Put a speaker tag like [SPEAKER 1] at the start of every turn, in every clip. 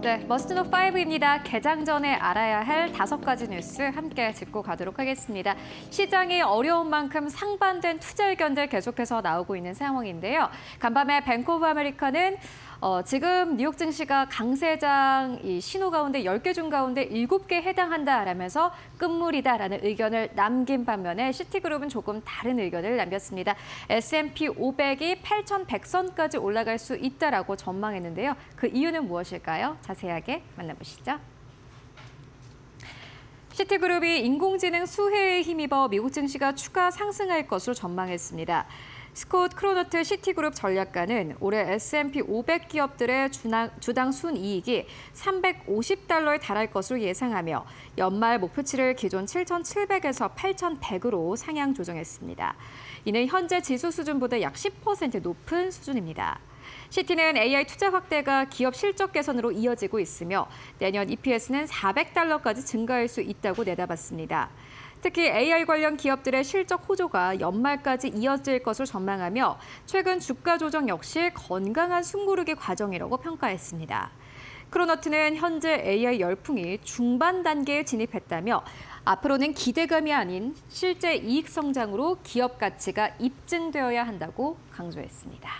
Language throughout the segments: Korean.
[SPEAKER 1] 네, 머스트노 5입니다. 개장 전에 알아야 할 5가지 뉴스 함께 짚고 가도록 하겠습니다. 시장이 어려운 만큼 상반된 투자 의견들 계속해서 나오고 있는 상황인데요. 간밤에 뱅크 오브 아메리카는 지금 뉴욕 증시가 강세장 신호 가운데 10개 중 가운데 7개 해당한다라면서 끝물이다라는 의견을 남긴 반면에 시티그룹은 조금 다른 의견을 남겼습니다. S&P 500이 8,100선까지 올라갈 수 있다라고 전망했는데요. 그 이유는 무엇일까요? 자세하게 만나보시죠. 시티그룹이 인공지능 수혜에 힘입어 미국 증시가 추가 상승할 것으로 전망했습니다. 스콧 크로너트 시티그룹 전략가는 올해 S&P 500 기업들의 주당 순이익이 $350에 달할 것으로 예상하며 연말 목표치를 기존 7,700에서 8,100으로 상향 조정했습니다. 이는 현재 지수 수준보다 약 10% 높은 수준입니다. 시티는 AI 투자 확대가 기업 실적 개선으로 이어지고 있으며 내년 EPS는 $400까지 증가할 수 있다고 내다봤습니다. 특히 AI 관련 기업들의 실적 호조가 연말까지 이어질 것으로 전망하며 최근 주가 조정 역시 건강한 숨고르기 과정이라고 평가했습니다. 크로너트는 현재 AI 열풍이 중반 단계에 진입했다며 앞으로는 기대감이 아닌 실제 이익 성장으로 기업 가치가 입증되어야 한다고 강조했습니다.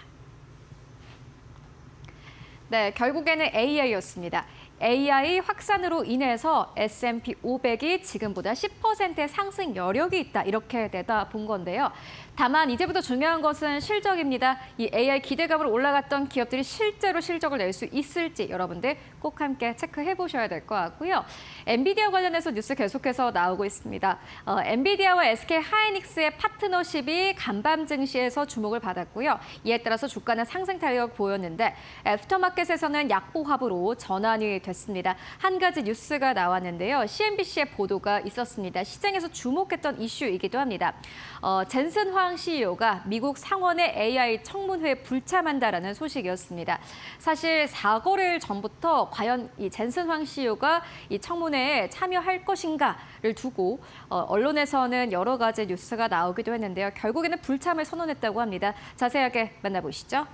[SPEAKER 1] 네, 결국에는 AI였습니다. AI 확산으로 인해서 S&P 500이 지금보다 10%의 상승 여력이 있다, 이렇게 내다본 건데요. 다만 이제부터 중요한 것은 실적입니다. 이 AI 기대감으로 올라갔던 기업들이 실제로 실적을 낼 수 있을지 여러분들 꼭 함께 체크해 보셔야 될 것 같고요. 엔비디아 관련해서 뉴스 계속해서 나오고 있습니다. 엔비디아와 SK 하이닉스의 파트너십이 간밤 증시에서 주목을 받았고요. 이에 따라서 주가는 상승 탄력 보였는데 애프터마켓에서는 약보합으로 전환이 됐습니다. 한 가지 뉴스가 나왔는데요. CNBC의 보도가 있었습니다. 시장에서 주목했던 이슈이기도 합니다. 젠슨 황 CEO가 미국 상원의 AI 청문회에 불참한다라는 소식이었습니다. 사실 4거래일 전부터 과연 이 젠슨 황 CEO가 이 청문회에 참여할 것인가를 두고 언론에서는 여러 가지 뉴스가 나오기도 했는데요. 결국에는 불참을 선언했다고 합니다. 자세하게 만나보시죠.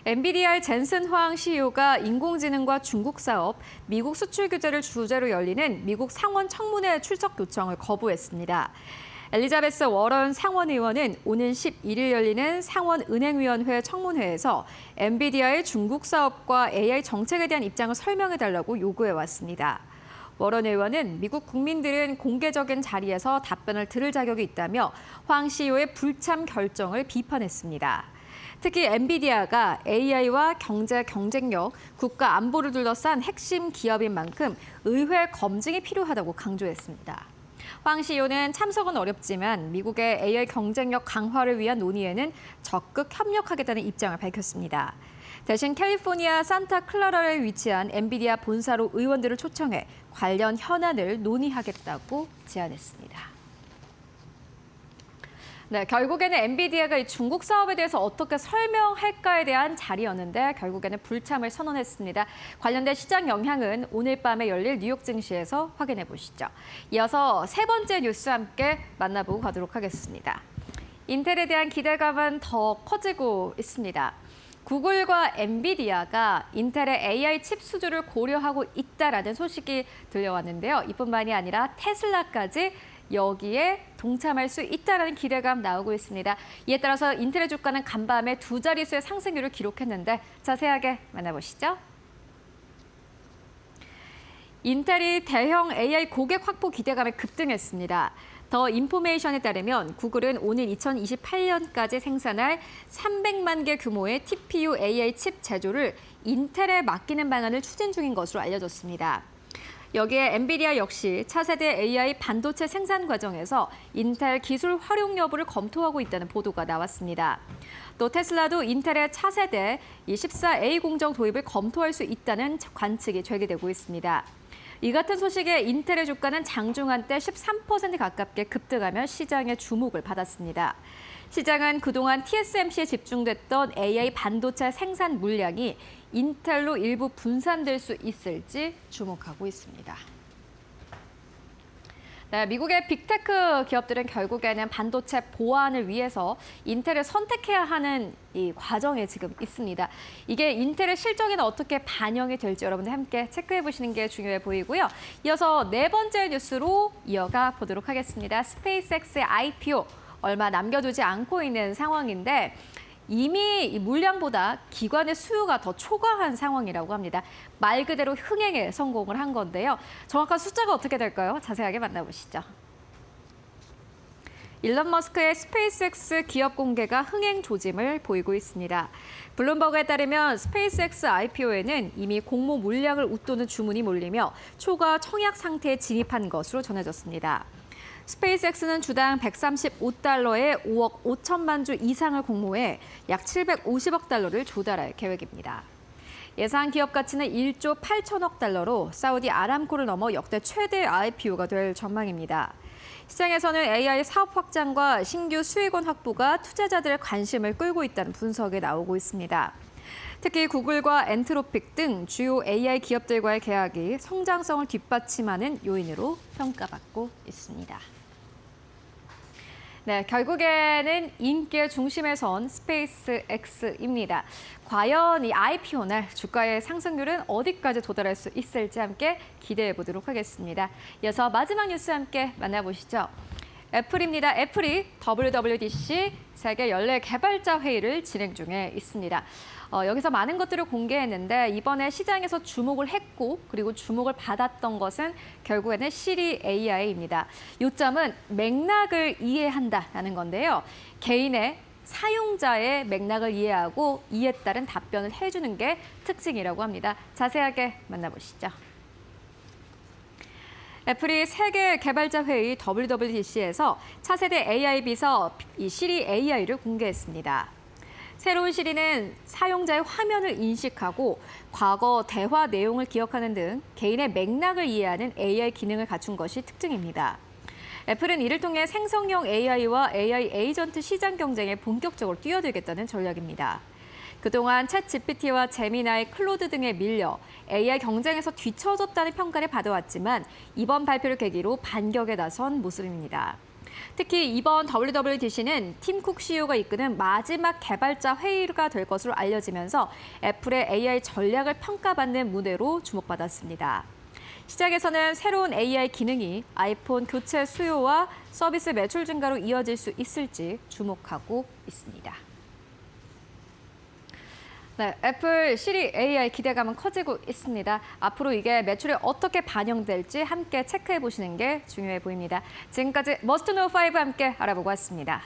[SPEAKER 1] 엔비디아의 젠슨 황 CEO가 인공지능과 중국 사업, 미국 수출 규제를 주제로 열리는 미국 상원 청문회 출석 요청을 거부했습니다. 엘리자베스 워런 상원의원은 오는 11일 열리는 상원은행위원회 청문회에서 엔비디아의 중국 사업과 AI 정책에 대한 입장을 설명해달라고 요구해왔습니다. 워런 의원은 미국 국민들은 공개적인 자리에서 답변을 들을 자격이 있다며 황 CEO의 불참 결정을 비판했습니다. 특히 엔비디아가 AI와 경제 경쟁력, 국가 안보를 둘러싼 핵심 기업인 만큼 의회 검증이 필요하다고 강조했습니다. 황 CEO는 참석은 어렵지만 미국의 AI 경쟁력 강화를 위한 논의에는 적극 협력하겠다는 입장을 밝혔습니다. 대신 캘리포니아 산타클라라에 위치한 엔비디아 본사로 의원들을 초청해 관련 현안을 논의하겠다고 제안했습니다. 네, 결국에는 엔비디아가 이 중국 사업에 대해서 어떻게 설명할까에 대한 자리였는데 결국에는 불참을 선언했습니다. 관련된 시장 영향은 오늘 밤에 열릴 뉴욕 증시에서 확인해 보시죠. 이어서 세 번째 뉴스 함께 만나보고 가도록 하겠습니다. 인텔에 대한 기대감은 더 커지고 있습니다. 구글과 엔비디아가 인텔의 AI 칩 수주를 고려하고 있다라는 소식이 들려왔는데요. 이뿐만이 아니라 테슬라까지 여기에 동참할 수 있다는 기대감 나오고 있습니다. 이에 따라서 인텔의 주가는 간밤에 두 자릿수의 상승률을 기록했는데 자세하게 만나보시죠. 인텔이 대형 AI 고객 확보 기대감에 급등했습니다. 더 인포메이션에 따르면 구글은 오는 2028년까지 생산할 300만 개 규모의 TPU AI 칩 제조를 인텔에 맡기는 방안을 추진 중인 것으로 알려졌습니다. 여기에 엔비디아 역시 차세대 AI 반도체 생산 과정에서 인텔 기술 활용 여부를 검토하고 있다는 보도가 나왔습니다. 또 테슬라도 인텔의 차세대 14A 공정 도입을 검토할 수 있다는 관측이 제기되고 있습니다. 이 같은 소식에 인텔의 주가는 장중한 때 13% 가깝게 급등하며 시장의 주목을 받았습니다. 시장은 그동안 TSMC에 집중됐던 AI 반도체 생산 물량이 인텔로 일부 분산될 수 있을지 주목하고 있습니다. 네, 미국의 빅테크 기업들은 결국에는 반도체 보안을 위해서 인텔을 선택해야 하는 이 과정에 지금 있습니다. 이게 인텔의 실적에는 어떻게 반영이 될지 여러분들 함께 체크해 보시는 게 중요해 보이고요. 이어서 네 번째 뉴스로 이어가 보도록 하겠습니다. 스페이스X의 IPO 얼마 남겨두지 않고 있는 상황인데 이미 이 물량보다 기관의 수요가 더 초과한 상황이라고 합니다. 말 그대로 흥행에 성공을 한 건데요. 정확한 숫자가 어떻게 될까요? 자세하게 만나보시죠. 일론 머스크의 스페이스X 기업 공개가 흥행 조짐을 보이고 있습니다. 블룸버그에 따르면 스페이스X IPO에는 이미 공모 물량을 웃도는 주문이 몰리며 초과 청약 상태에 진입한 것으로 전해졌습니다. 스페이스X는 주당 135달러에 5억 5천만 주 이상을 공모해 약 750억 달러를 조달할 계획입니다. 예상 기업 가치는 1조 8천억 달러로 사우디 아람코를 넘어 역대 최대 IPO가 될 전망입니다. 시장에서는 AI 사업 확장과 신규 수익원 확보가 투자자들의 관심을 끌고 있다는 분석이 나오고 있습니다. 특히 구글과 엔트로픽 등 주요 AI 기업들과의 계약이 성장성을 뒷받침하는 요인으로 평가받고 있습니다. 네, 결국에는 인기의 중심에 선 스페이스X입니다. 과연 이 IPO 날 주가의 상승률은 어디까지 도달할 수 있을지 함께 기대해 보도록 하겠습니다. 이어서 마지막 뉴스 함께 만나보시죠. 애플입니다. 애플이 WWDC 세계 연례 개발자 회의를 진행 중에 있습니다. 여기서 많은 것들을 공개했는데 이번에 시장에서 주목을 했고 그리고 주목을 받았던 것은 결국에는 시리 AI입니다. 요점은 맥락을 이해한다라는 건데요. 개인의 사용자의 맥락을 이해하고 이에 따른 답변을 해주는 게 특징이라고 합니다. 자세하게 만나보시죠. 애플이 세계 개발자 회의 WWDC에서 차세대 AI 비서 이 시리 AI를 공개했습니다. 새로운 시리는 사용자의 화면을 인식하고 과거 대화 내용을 기억하는 등 개인의 맥락을 이해하는 AI 기능을 갖춘 것이 특징입니다. 애플은 이를 통해 생성형 AI와 AI 에이전트 시장 경쟁에 본격적으로 뛰어들겠다는 전략입니다. 그동안 챗GPT와 제미나이, 클로드 등에 밀려 AI 경쟁에서 뒤처졌다는 평가를 받아왔지만 이번 발표를 계기로 반격에 나선 모습입니다. 특히 이번 WWDC는 팀 쿡 CEO가 이끄는 마지막 개발자 회의가 될 것으로 알려지면서 애플의 AI 전략을 평가받는 무대로 주목받았습니다. 시장에서는 새로운 AI 기능이 아이폰 교체 수요와 서비스 매출 증가로 이어질 수 있을지 주목하고 있습니다. 네, 애플 시리 AI 기대감은 커지고 있습니다. 앞으로 이게 매출에 어떻게 반영될지 함께 체크해 보시는 게 중요해 보입니다. 지금까지 머스트 노우 5 함께 알아보고 왔습니다.